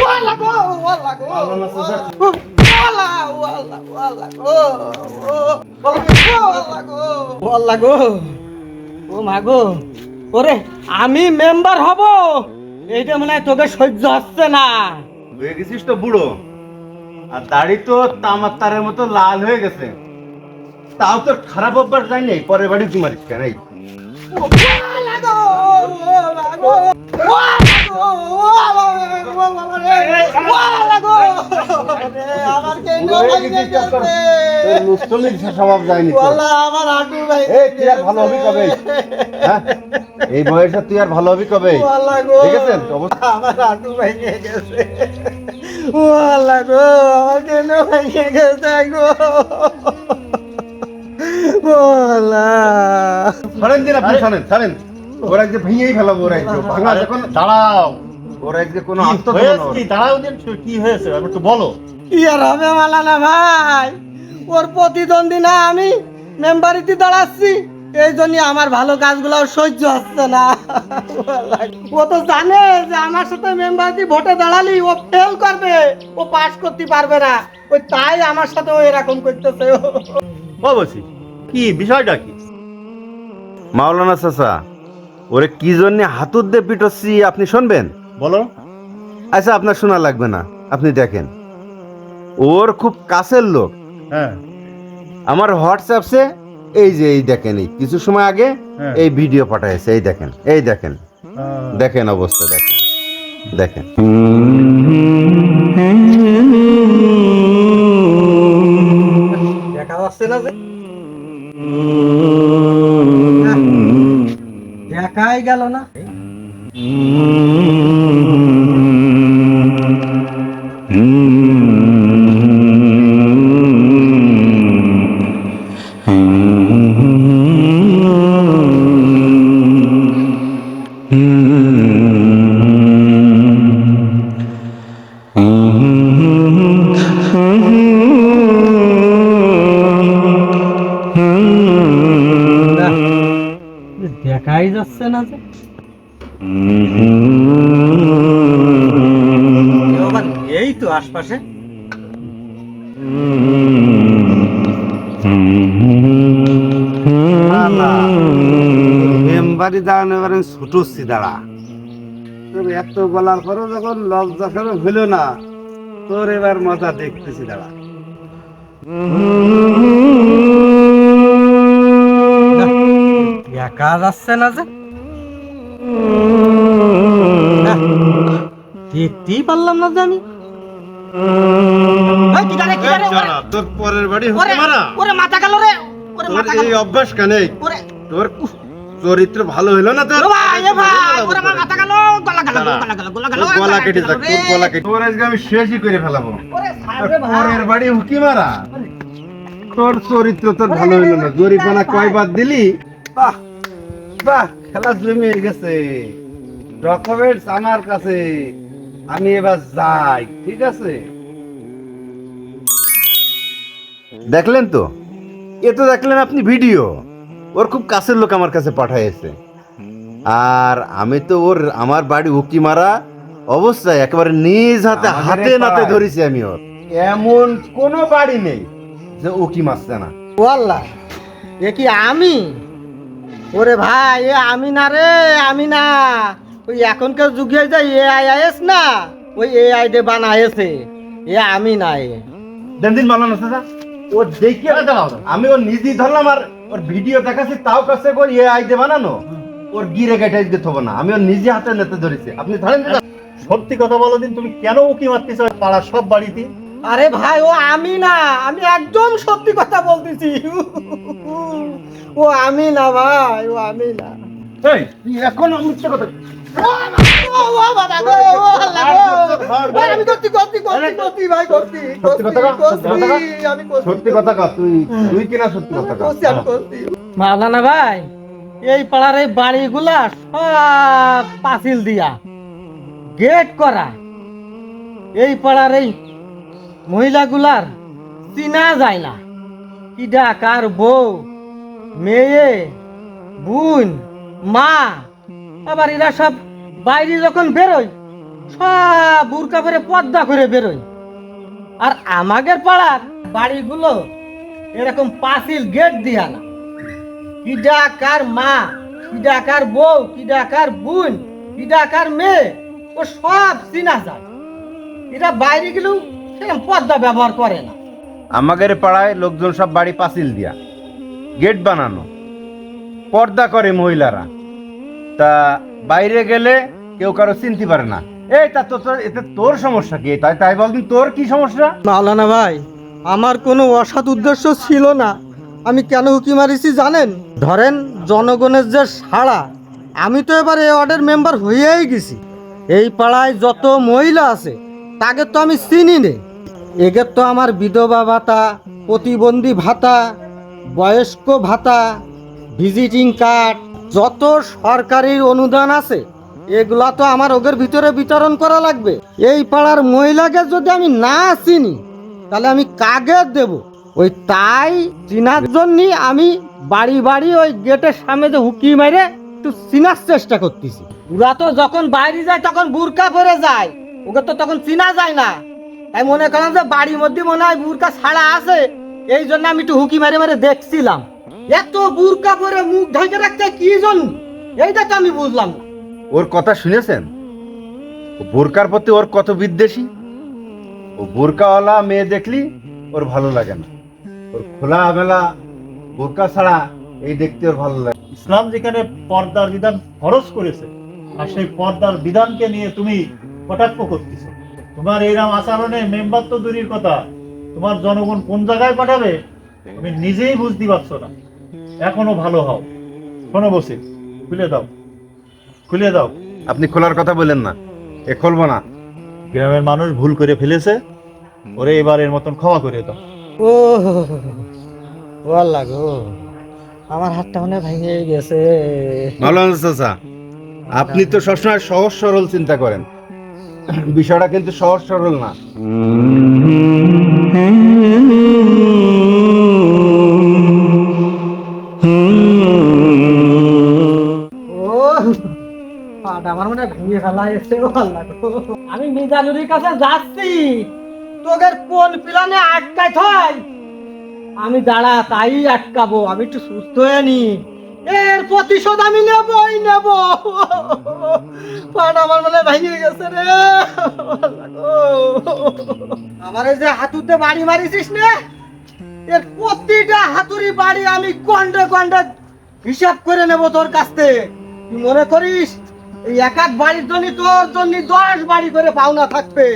ওয়াল্লা গো ওয়াল্লা গো ওয়াল্লা ওয়াল্লা ওয়াল্লা গো ওয়াল্লা গো ওয়াল্লা গো ও মা গো ওরে আমি মেম্বার হব এইটা মনে হয় তোকে সহ্য হচ্ছে না। হয়ে গেছিস তো বুড়ো, আর দাড়ি তো তামার তারের মতো লাল হয়ে গেছে, তাও তোর খারাপ অভ্যাস যায়নি, পরের বাড়ি কি মারিস কেন? ওয়াল্লা গো ওয়াল্লা গো ওয়াল্লা গো আমার কেন ভাঙে গেছে তোর মুস্তলিক স্বভাব যায়নি তোর। ওয়াল্লা আমার হাঁটু ভাই এই তুই আর ভালো হবি কবে? হ্যাঁ, এই বয়সে তুই আর ভালো হবি কবে? ওয়াল্লা গো ঠিক আছে অবস্থা। আমার হাঁটু ভেঙে গেছে ওয়াল্লা গো আমার কেন ভেঙে গেছে গো ওয়াল্লা ছাড়েন দিন আপনি, ছাড়েন ওরা যে ভেঙেই ফেলাবো, ওরা একটু ভাঙা যখন দাঁড়াও, ওরা যে কোনো কি আত্মধর্ম হয়েছে কি? দাঁড়াও দিন, কি হয়েছে আমি একটু বলো। কি আর হবে মালানা ভাই, ওর প্রতিদ্বন্দ্বী না আমি মেম্বারিতে দাঁড়াচ্ছি, এই জন্য আমার ভালো কাজগুলো সহ্য হচ্ছে না। ও তো জানে যে আমার সাথে মেম্বারিতে ভোটে দাঁড়ালি ও ফেল করবে, ও পাস করতে পারবে না, ওই তাই আমার সাথে ও এরকম করতেছে। ও বলছি কি বিষয়টা কি? মাওলানা চাচা, ওরে কি জন্য হাতুর দিয়ে পিটচ্ছি আপনি শুনবেন? বলো। আচ্ছা আপনার শোনা লাগবে না, আপনি দেখেন, ওর খুব কাছের লোক হ্যাঁ আমার হোয়াটসঅ্যাপে এই যে এই দেখেন, এই কিছু সময় আগে হ্যাঁ। এই ভিডিও পাঠাইছে, এই দেখেন দেখেন অবস্থা, দেখেন দেখা যাচ্ছে না যে দেখাই গেল না। দেখাই যাচ্ছে না যে এই তো আশপাশে। মেম্বারি দাঁড়ানো এবারে ছুটুচ্ছি দাঁড়া, তোর এত বলার পরও যখন লজ্জা সরম হইল না, তোর এবার মজা দেখতেছি দাঁড়া। দেখা যাচ্ছে না যে দেখতেই পারলাম না যে আমি। তোর পরের বাড়ি ওরে ওরে মাথা গেল রে, ওরে মাথা গেল। এই অভ্যাস কেন? ওরে তোর চরিত্র ভালো হইলো না তোর? ও ভাই এ ভাই ওরে আমার মাথা গেল, গলা গেল গলা গেল গলা কেটে যাক, তোর গলা কেটে তোর আজকে আমি শেষই করে ফেলাবো। ওরে সামনে ভাই পরের বাড়ি হুকি মারা, তোর চরিত্র তোর ভালো হইলো না, জরিপানা কয়বার দিলি? বাহ বাহ, খেলা জমিয়ে গেছে, ডকুমেন্টস আমার কাছে, আমি এবার যাই, ঠিক আছে? দেখলেন তো, এ তো দেখলেন আপনি ভিডিও, ওর খুব কাছের লোক আমার কাছে পাঠাইছে, আর আমি তো ওর আমার বাড়ি উকি মারা অবস্থায় একেবারে নিজ হাতে হাতে নাতে ধরেছি আমি ওর। এমন কোনো বাড়ি নেই যে উকি মারছে না। ওয়াল্লাহ এ কি আমি? ওরে ভাই এ আমি না রে, আমি না, ওই এখনকার যুগে যে এআইএস না, ওই এআই দে বানায়েছে, এ আমি না। দিন মালানো চাচা, ও দেখে আমি ওর নিজেই ধরলাম, আর ওর ভিডিও দেখাচ্ছি, তাও কাছে ওর এআই দিয়ে বানানো, ওর গিরে কেটে দিতে হবে না, আমি ওর নিজে হাতে নিতে ধরেছি, আপনি ধরেন চাচা। সত্যি কথা বলো দিন, তুমি কেন উকি মারতেছ পাড়ার সব বাড়িতে? আরে ভাই ও আমি না, আমি একদম সত্যি কথা বলতেছি, ও আমি না ভাই, ও আমি না। এই তুই এখন মিথ্যে কথা আমি করছি ভাই, করছি সত্যি কথা কা, তুই কিনা সত্যি কথা কা? মাওলানা ভাই, এই পাড়ার এই বাড়িগুলা সব পাঁচিল দিয়া গেট করা, এই পাড়ার এই মহিলাগুলার চিনা যায় না, কিডা কার বউ, মেয়ে, বোন, মা, আবার এরা সব বাইরে যখন বেরোয় সব বুরকা করে পর্দা করে বেরোয়। আর আমাদের পাড়ার বাড়িগুলো এরকম পাঁচিল গেট দিয়া না, কিডা কার মা, কিডা কার বউ, কিডা কার বোন, কিডা কার মেয়ে, ও সব চিনা যায়। এটা বাইরে গেলেও সেরকম পর্দা ব্যবহার করে না। আমাদের পাড়ায় লোকজন সব বাড়ি পাঁচিল দিয়া, গেট বানানো, পর্দা করে মহিলারা। তা বাইরে গেলে কেউ কারো চিনতে পারে না। এই তা তো এতে তোর সমস্যা কি? তাই তাই বলদিন, তোর কি সমস্যা? মাওলানা ভাই, আমার কোনো অসৎ উদ্দেশ্য ছিল না। আমি কেন উকি মারিছি জানেন? ধরেন জনগণের যে সাড়া, আমি তো এবার এই ওয়ার্ডের মেম্বার হয়েই গেছি। এই পাড়ায় যত মহিলা আছে তাকে তো আমি চিনি নে। এদের তো আমার বিধবা ভাতা, প্রতিবন্ধী ভাতা, বয়স্ক ভাতা, ভিজিটিং কার্ড, যত সরকারি অনুদান আছে এগুলা তো আমার ওদের ভিতরে বিতরণ করা লাগবে। এই পাড়ার মহিলাকে যদি আমি না চিনি তাহলে আমি কাকে দেব? ওই তাই চিনার জন্য আমি বাড়ি বাড়ি ওই গেটের সামনে যে হুকি মেরে একটু চিনার চেষ্টা করতেছি। ওরা তো যখন বাইরে যায় তখন বুরকা পরে যায়, ওকে তো তখন চিনা যায় না। তাই মনে করেন যে বাড়ির মধ্যে মনে হয় বুরকা ছাড়া আছে, এই জন্য আমি একটু হুকি মেরে মেরে দেখছিলাম। এত বুরকা পরে মুখ ঢেকে রাখতে কি জন্য, এইটা তো আমি বুঝলাম না। ওর কথা শুনেছেন? ও বোরকার প্রতি ওর কত বিদ্বেষী। ও বোরকাওয়ালা মেয়ে দেখলি ওর ভালো লাগে না, ওর খোলা মেলা বোরকা ছাড়া এই দেখতে ওর ভালো লাগে। ইসলাম যেখানে পর্দার বিধান ফরজ করেছে, আর সেই পর্দার বিধানকে নিয়ে তুমি কটাক্ষ করতেছো। তোমার এইরকম আচরণে মেম্বার তো দূরের কথা, তোমার জনগণ কোন জায়গায় পাঠাবে তুমি নিজেই বুঝতে পারছো না। এখনো ভালো হও। শোনো বসে, খুলে দাও, খুলে দাও। আপনি খোলার কথা বলেন না, এ খুলবো না। গ্রামের মানুষ ভুল করে ফেলেছে, ওরে এবারের মতন ক্ষমা করে দাও। ও ও আল্লাহ গো, আমার হাতটা মনে ভেঙে গেছে। মাওলানা চাচা, আপনি তো সবসময় সহজ সরল চিন্তা করেন, বিষয়টা কিন্তু সহজ সরল না। ও পাটা আমার মনে ভেঙে ফেলা এসে। ও আল্লাহ গো, আমি মিজানুরির কাছে যাচ্ছি, তোদের কোন প্ল্যানে আটকায় থাই আমি দাঁড়া তাই আটকাবো। আমি একটু সুস্থ হয়ে নি, এর প্রতিশোধ আমি নেবই নেব। পাটা আমার মনে ভেঙে গেছে রে। আমার এই যে হাতুতে বাড়ি মারিছিস না, এর প্রতিটা হাতুড়ি বাড়ি আমি কন্ডে কন্ডে হিসাব করে নেব তোর কাছ থেকে। তুই মনে করিস এই এক এক বাড়ির জন্য তোর জন্য 10 বাড়ি করে পাওনা থাকবে?